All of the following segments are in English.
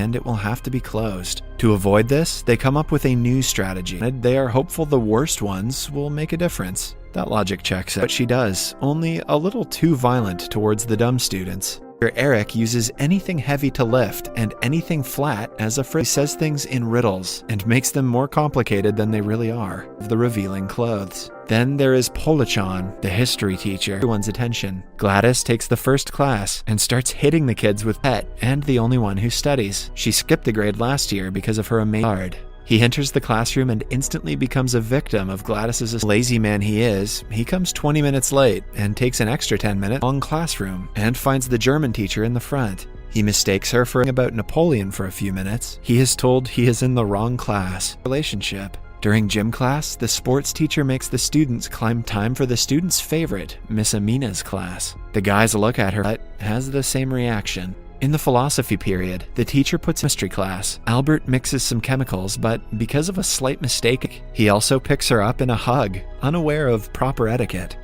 and it will have to be closed. To avoid this, they come up with a new strategy. They are hopeful the worst ones will make a difference. That logic checks out. But she does, only a little too violent towards the dumb students. Eric uses anything heavy to lift and anything flat as a phrase. He says things in riddles and makes them more complicated than they really are. The revealing clothes. Then there is Polichan, the history teacher. Everyone's attention. Gladys takes the first class and starts hitting the kids with pet, and the only one who studies. She skipped a grade last year because of her amazing. He enters the classroom and instantly becomes a victim of Gladys's lazy man he is. He comes 20 minutes late and takes an extra 10 minutes long classroom and finds the German teacher in the front. He mistakes her for about Napoleon for a few minutes. He is told he is in the wrong class. Relationship. During gym class, the sports teacher makes the students climb time for the student's favorite, Miss Amina's class. The guys look at her but has the same reaction. In the philosophy period, the teacher puts chemistry class. Albert mixes some chemicals, but because of a slight mistake, he also picks her up in a hug, unaware of proper etiquette.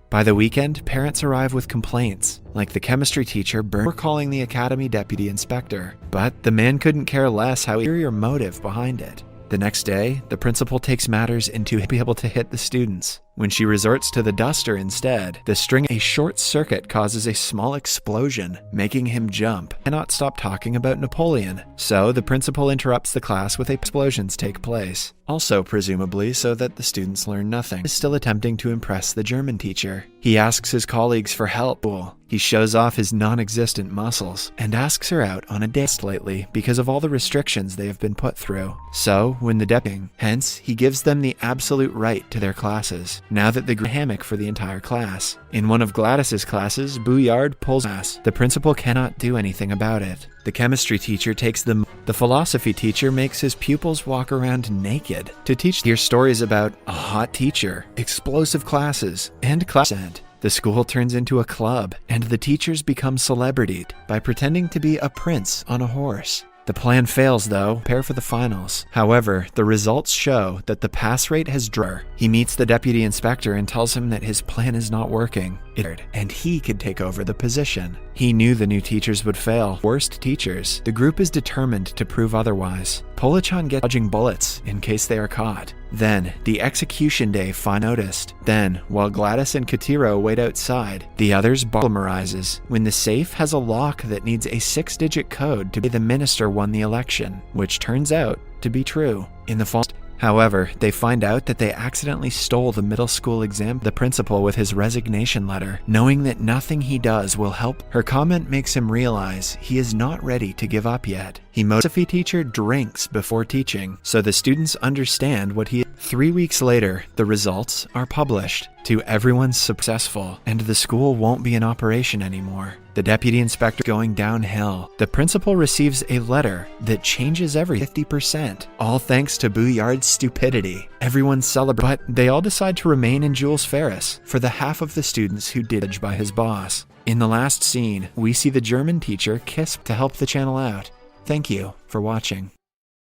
By the weekend, parents arrive with complaints, like the chemistry teacher before calling the academy deputy inspector. But the man couldn't care less how your motive behind it. The next day, the principal takes matters into be able to hit the students. When she resorts to the duster instead, a short circuit causes a small explosion, making him jump. He cannot stop talking about Napoleon, so the principal interrupts the class with explosions take place. Also presumably so that the students learn nothing. He is still attempting to impress the German teacher. He asks his colleagues for help. He shows off his non-existent muscles and asks her out on a date lately because of all the restrictions they have been put through. So, when the deputy, hence, he gives them the absolute right to their classes, now that they grew a hammock for the entire class. In one of Gladys's classes, Bouillard pulls ass. The principal cannot do anything about it. The chemistry teacher takes the philosophy teacher makes his pupils walk around naked to hear stories about a hot teacher, explosive classes, and class. The school turns into a club, and the teachers become celebrities by pretending to be a prince on a horse. The plan fails though, prepare for the finals. However, the results show that the pass rate has dropped. He meets the deputy inspector and tells him that his plan is not working, and he could take over the position. He knew the new teachers would fail. Worst teachers. The group is determined to prove otherwise. Polichan gets dodging bullets in case they are caught. Then, the execution day noticed. Then, while Gladys and Katiro wait outside, the others arises when the safe has a lock that needs a 6-digit code to be the minister won the election, which turns out to be true. In the fall, however, they find out that they accidentally stole the middle school exam. The principal with his resignation letter, knowing that nothing he does will help. Her comment makes him realize he is not ready to give up yet. Philosophy teacher drinks before teaching, so the students understand what he. 3 weeks later, the results are published. To everyone's successful, and the school won't be in operation anymore. The deputy inspector going downhill. The principal receives a letter that changes every 50%, all thanks to Bouillard's stupidity. Everyone celebrates, but they all decide to remain in Jules Ferris for the half of the students who did judged by his boss. In the last scene, we see the German teacher kiss to help the channel out. Thank you for watching.